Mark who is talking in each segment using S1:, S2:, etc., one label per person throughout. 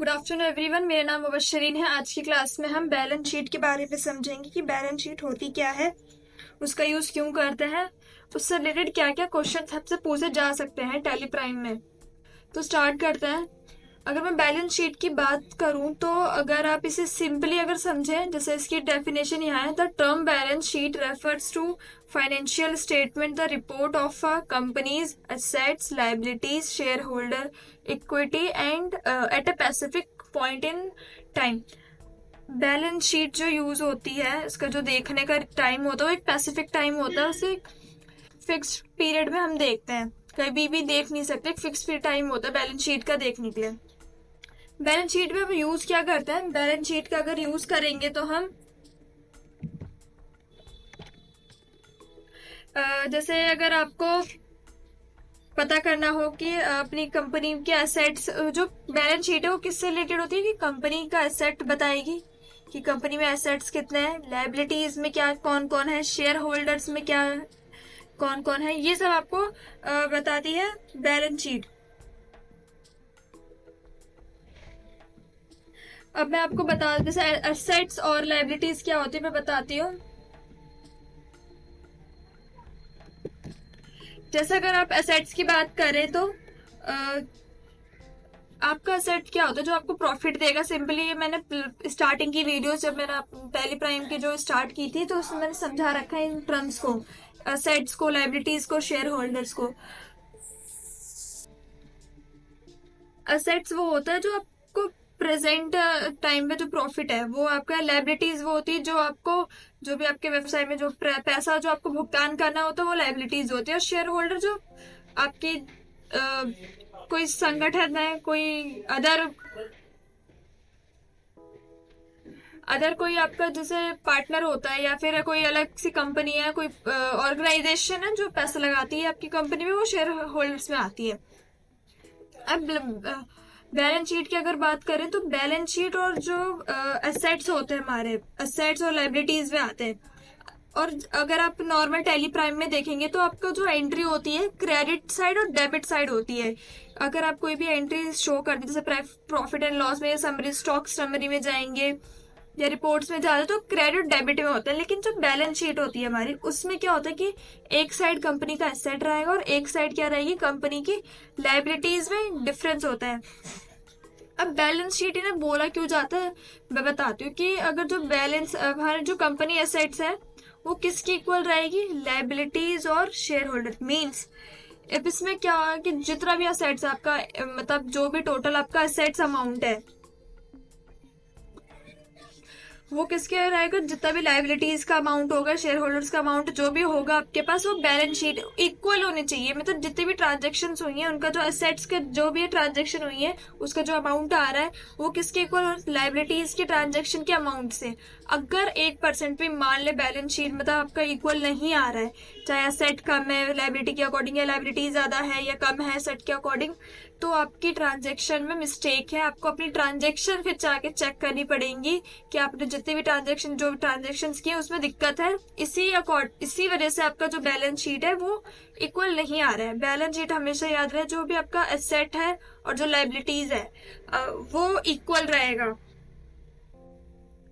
S1: Good afternoon everyone, मेरा नाम मुबशरीन है। आज की क्लास में हम बैलेंस शीट के बारे में समझेंगे कि बैलेंस शीट होती क्या है, उसका यूज क्यों करते हैं, उससे रिलेटेड क्या क्या क्वेश्चन सबसे पूछे जा सकते हैं टैली प्राइम में। तो स्टार्ट करते हैं। अगर मैं बैलेंस शीट की बात करूं तो अगर आप इसे सिंपली अगर समझें, जैसे इसकी डेफिनेशन यहाँ है, the term balance sheet refers to financial statement, the report of a company's assets, liabilities, share holder equity and at a specific point in time. Balance sheet जो यूज होती है, इसका जो देखने का टाइम होता है वो एक स्पेसिफिक टाइम होता है, उसे फिक्स पीरियड में हम देखते हैं, कभी भी देख नहीं सकते। फिक्स टाइम होता है बैलेंस शीट का देखने के लिए। बैलेंस शीट में हम यूज क्या करते हैं, बैलेंस शीट का अगर यूज करेंगे तो हम जैसे अगर आपको पता करना हो कि अपनी कंपनी के एसेट्स, जो बैलेंस शीट है वो किससे रिलेटेड होती है कि कंपनी का एसेट बताएगी कि कंपनी में एसेट्स कितने हैं, लायबिलिटीज में क्या कौन कौन है, शेयर होल्डर्स में क्या कौन कौन है, ये सब आपको बताती है बैलेंस शीट। अब मैं आपको बता, जैसे एसेट्स और लायबिलिटीज क्या होती है मैं बताती हूँ। जैसे अगर आप एसेट्स की बात करें तो आपका एसेट क्या होता है जो आपको प्रॉफिट देगा। सिंपली मैंने स्टार्टिंग की वीडियो जब मैंने टैली प्राइम की जो स्टार्ट की थी तो उसमें मैंने समझा रखा है इन टर्म्स को, एसेट्स को, लायबिलिटीज को, शेयर होल्डर्स को। एसेट्स वो होता है जो आपको प्रेजेंट टाइम में जो प्रॉफिट है वो आपका। लायबिलिटीज वो होती है जो आपको, जो भी आपके व्यवसाय में जो पैसा जो आपको भुगतान करना होता है वो लायबिलिटीज होती है। और शेयर होल्डर जो आपकी कोई संगठन है, कोई अदर कोई आपका जैसे पार्टनर होता है, या फिर कोई अलग सी कंपनी है, कोई ऑर्गेनाइजेशन है जो पैसा लगाती है आपकी कंपनी में, वो शेयर होल्डर्स में आती है। अब बैलेंस शीट की अगर बात करें तो बैलेंस शीट और जो एसेट्स होते हैं, हमारे एसेट्स और लायबिलिटीज में आते हैं। और अगर आप नॉर्मल टैली प्राइम में देखेंगे तो आपका जो एंट्री होती है क्रेडिट साइड और डेबिट साइड होती है। अगर आप कोई भी एंट्री शो कर दे, जैसे प्रॉफिट एंड लॉस में, समरी, स्टॉक समरी में जाएंगे या रिपोर्ट्स में जाते तो क्रेडिट डेबिट में होता है। लेकिन जो बैलेंस शीट होती है हमारी, उसमें क्या होता है कि एक साइड कंपनी का एसेट रहेगा और एक साइड क्या रहेगी, कंपनी की लायबिलिटीज में डिफरेंस होता है। अब बैलेंस शीट इन्हें बोला क्यों जाता है मैं बताती हूँ कि अगर जो बैलेंस हमारे जो कंपनी एसेट्स है वो किसकी इक्वल रहेगी, लायबिलिटीज और शेयर होल्डर मीन्स। अब इसमें क्या है कि जितना भी एसेट्स आपका, मतलब जो भी टोटल आपका एसेट्स अमाउंट है वो किसके रहेगा, जितना भी लायबिलिटीज का अमाउंट होगा, शेयर होल्डर्स का अमाउंट जो भी होगा आपके पास, वो बैलेंस शीट इक्वल होनी चाहिए। मतलब जितनी भी ट्रांजेक्शन हुई है उनका जो एसेट्स के जो भी ट्रांजेक्शन हुई है उसका जो अमाउंट आ रहा है वो किसके इक्वल, लायबिलिटीज की ट्रांजेक्शन के अमाउंट से। अगर 1% भी मान ले बैलेंस शीट मतलब आपका इक्वल नहीं आ रहा है, चाहे एसेट कम है लायबिलिटी के अकॉर्डिंग, या लायबिलिटी ज्यादा है या कम है एसेट के अकॉर्डिंग, तो आपकी ट्रांजेक्शन में मिस्टेक है। आपको अपनी ट्रांजेक्शन फिर जाके चेक करनी पड़ेगी कि आपने जितने भी ट्रांजेक्शन जो ट्रांजेक्शन किए उसमें दिक्कत है। इसी वजह से आपका जो बैलेंस शीट है वो इक्वल नहीं आ रहा है। बैलेंस शीट हमेशा याद रहे, जो भी आपका एसेट है और जो लायबिलिटीज है वो इक्वल रहेगा,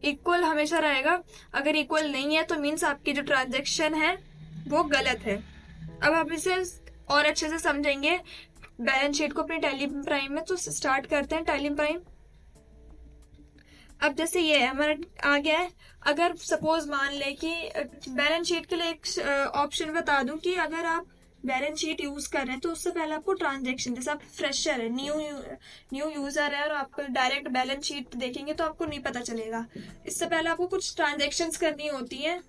S1: इक्वल हमेशा रहेगा। अगर इक्वल नहीं है तो मीन्स आपकी जो ट्रांजेक्शन है वो गलत है। अब हम इसे और अच्छे से समझेंगे बैलेंस शीट को अपने टैली प्राइम में। तो स्टार्ट करते हैं टैली प्राइम। अब जैसे ये है हमारा आ गया है, अगर सपोज मान ले कि बैलेंस शीट के लिए एक ऑप्शन बता दूं कि अगर आप बैलेंस शीट यूज कर रहे हैं तो उससे पहले आपको ट्रांजेक्शन, जैसे आप फ्रेशर है, न्यू यूजर है और आप डायरेक्ट बैलेंस शीट देखेंगे तो आपको नहीं पता चलेगा। इससे पहले आपको कुछ ट्रांजेक्शन करनी होती है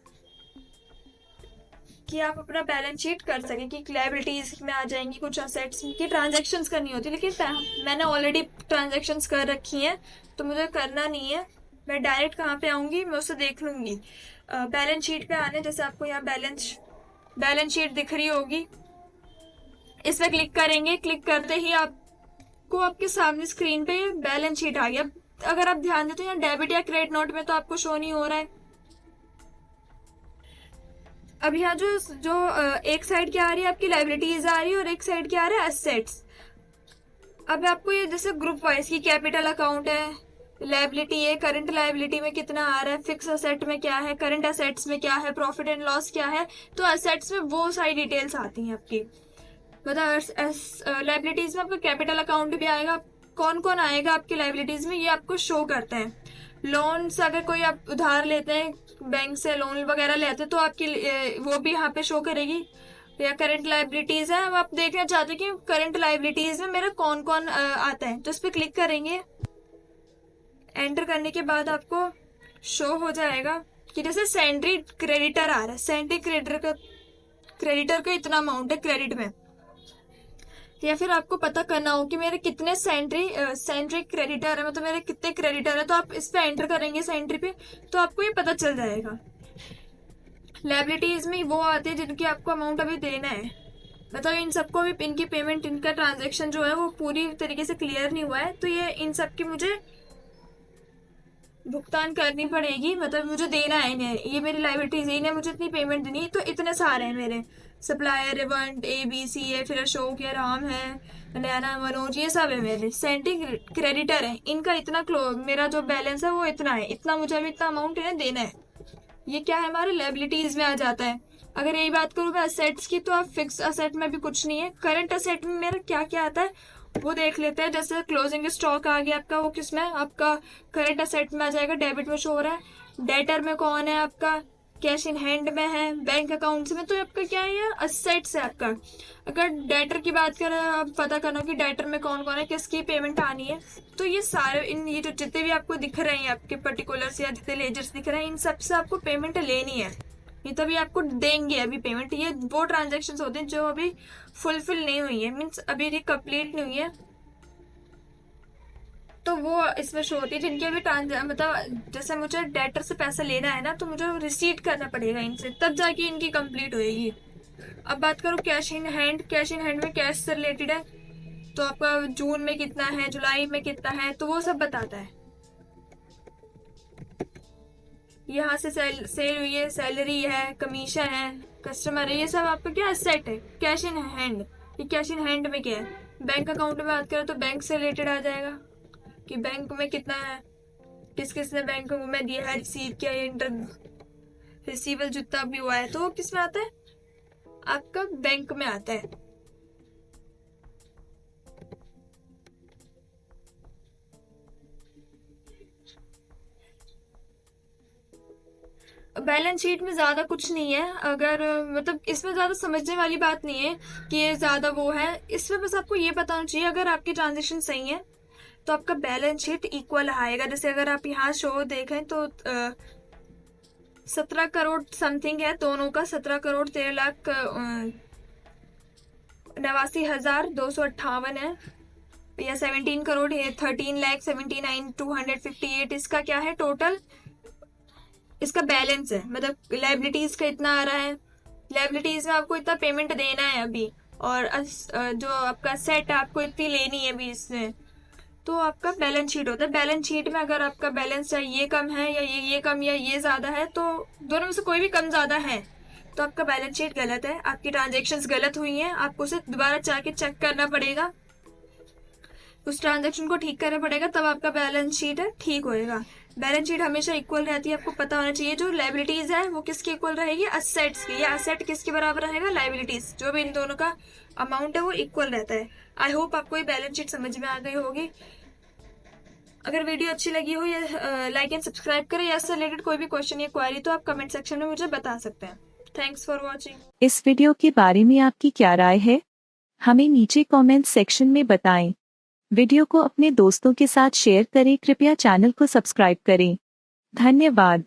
S1: कि आप अपना बैलेंस शीट कर सकें, कि लायबिलिटीज में आ जाएंगी, कुछ असेट्स की ट्रांजेक्शन्स करनी होती है। लेकिन मैंने ऑलरेडी ट्रांजेक्शन्स कर रखी हैं तो मुझे करना नहीं है। मैं डायरेक्ट कहाँ पे आऊंगी, मैं उसे देख लूंगी। बैलेंस शीट पे आने, जैसे आपको यहाँ बैलेंस शीट दिख रही होगी, इस पे क्लिक करेंगे। क्लिक करते ही आपको आपके सामने स्क्रीन पे बैलेंस शीट आ गया। अगर आप ध्यान दें तो यहाँ डेबिट या क्रेडिट नोट में तो आपको शो नहीं हो रहा है। अब यहाँ जो एक साइड क्या आ रही है आपकी लायबिलिटीज आ रही है और एक साइड क्या आ रहा है एसेट्स। अब आपको ये जैसे ग्रुप वाइज की कैपिटल अकाउंट है, लायबिलिटी है, करंट लायबिलिटी में कितना आ रहा है, फिक्स असेट में क्या है, करंट असेट्स में क्या है, प्रॉफिट एंड लॉस क्या है, तो असेट्स में वो सारी डिटेल्स आती हैं आपकी। मतलब लाइबिलिटीज में आपका कैपिटल अकाउंट भी आएगा, कौन कौन आएगा आपकी लाइबिलिटीज में ये आपको शो करते हैं। लोन्स अगर कोई आप उधार लेते हैं, बैंक से लोन वगैरह लेते हैं, तो आपकी वो भी यहाँ पे शो करेगी। या करंट लाइबिलिटीज है, अब आप देखना चाहते हैं कि करंट लाइबिलिटीज में मेरा कौन कौन आता है, तो इस पर क्लिक करेंगे। एंटर करने के बाद आपको शो हो जाएगा कि जैसे सैंड्री क्रेडिटर आ रहा है, सैंड्री क्रेडिटर का इतना अमाउंट है क्रेडिट में, या फिर आपको पता करना हो कि मेरे कितने सैंड्री क्रेडिटर है, मतलब मेरे कितने क्रेडिटर है, तो आप इस पे एंटर करेंगे सैंड्री पे, तो आपको ये पता चल जाएगा। लायबिलिटीज में वो आते हैं जिनकी आपको अमाउंट अभी देना है, मतलब इन सबको भी इनकी पेमेंट, इनका ट्रांजेक्शन जो है वो पूरी तरीके से क्लियर नहीं हुआ है, तो ये इन सब की मुझे भुगतान करनी पड़ेगी, मतलब मुझे देना है इन्हें, ये मेरी लायबिलिटीज है, इन्हें मुझे इतनी पेमेंट देनी है। तो इतने सारे हैं मेरे सप्लायर, रिवंट, ABC है, फिर अशोक है, राम है, नैना, मनोज, ये सब है मेरे सेंटिंग क्रेडिटर है, इनका इतना मेरा जो बैलेंस है वो इतना है, इतना मुझे अभी इतना अमाउंट इन्हें देना है। ये क्या है, हमारे लायबिलिटीज में आ जाता है। अगर यही बात करूँ मैं असेट्स की, तो आप फिक्स असेट में भी कुछ नहीं है। करंट असेट में मेरा क्या क्या आता है वो देख लेते हैं। जैसे क्लोजिंग स्टॉक आ गया आपका, वो किसमें, आपका करंट असेट में आ जाएगा, डेबिट में शो हो रहा है। डेटर में कौन है आपका, कैश इन हैंड में है, बैंक अकाउंट्स में, तो आपका क्या है, असेट्स है आपका। अगर डेटर की बात करें, आप पता करना कि डेटर में कौन कौन है, किसकी पेमेंट आनी है, तो ये सारे ये जो जितने भी आपको दिख रहे हैं आपके पर्टिकुलर्स या जितने लेजर्स दिख रहे हैं, इन सबसे आपको पेमेंट लेनी है, ये तभी आपको देंगे अभी पेमेंट। ये वो ट्रांजेक्शन होते हैं जो अभी फुलफिल नहीं हुई है, मीन्स अभी ये कंप्लीट नहीं हुई है, तो वो इसमें शो होती है। जिनके अभी मतलब जैसे मुझे डेटर से पैसा लेना है ना, तो मुझे रिसीट करना पड़ेगा इनसे, तब जाके इनकी कंप्लीट होएगी। अब बात करूँ cash in hand, cash in hand में कैश से रिलेटेड है, तो आपका जून में कितना है, जुलाई में कितना है, तो वो सब बताता है। यहाँ से सेल हुई है, सैलरी है, कमीशन है, कस्टमर है, ये सब आपका क्या सेट है, कैश इन हैंड। ये कैश इन हैंड में क्या है, बैंक अकाउंट में बात करें तो बैंक से रिलेटेड आ जाएगा कि बैंक में कितना है, किस किसने बैंक में दिया है, रिसीव किया है, इंटर रिसीवल जितना भी हुआ है, तो वो किस में आता है, आपका बैंक में आता है। बैलेंस शीट में ज्यादा कुछ नहीं है, अगर मतलब इसमें ज्यादा समझने वाली बात नहीं है कि ये ज्यादा वो है। इसमें बस आपको ये पता होना चाहिए, अगर आपकी ट्रांजेक्शन सही है तो आपका बैलेंस शीट इक्वल आएगा। जैसे अगर आप यहाँ शो देखें तो 17 करोड़ समथिंग है दोनों का, 17 करोड़ 13,89,258 है, या 17 करोड़ 13,79,258, इसका क्या है टोटल, इसका बैलेंस है, मतलब लायबिलिटीज का इतना आ रहा है, लायबिलिटीज में आपको इतना पेमेंट देना है अभी, और जो आपका सेट आपको इतनी लेनी है अभी इसमें, तो आपका बैलेंस शीट होता है। बैलेंस शीट में अगर आपका बैलेंस चाहे ये कम है या ये कम या ये ज्यादा है, तो दोनों में से कोई भी कम ज्यादा है तो आपका बैलेंस शीट गलत है, आपकी ट्रांजेक्शन्स गलत हुई हैं, आपको उसे दोबारा जाके चेक करना पड़ेगा, उस ट्रांजेक्शन को ठीक करना पड़ेगा, तब आपका बैलेंस शीट ठीक होएगा। बैलेंस शीट हमेशा इक्वल रहती है, आपको पता होना चाहिए। जो लायबिलिटीज है वो किसकी इक्वल रहेगी, असेट्स की, या असेट किसके बराबर रहेगा, लायबिलिटीज, जो भी इन दोनों का अमाउंट है वो इक्वल रहता है। आई होप आपको ये बैलेंस शीट समझ में आ गई होगी। अगर वीडियो अच्छी लगी हो या लाइक एंड सब्सक्राइब करें, या इससे रिलेटेड कोई भी क्वेश्चन या क्वेरी तो आप कमेंट सेक्शन में मुझे बता सकते हैं। Thanks for watching.
S2: इस वीडियो के बारे में आपकी क्या राय है, हमें नीचे कमेंट सेक्शन में बताएं। वीडियो को अपने दोस्तों के साथ शेयर करें, कृपया चैनल को सब्सक्राइब करें। धन्यवाद।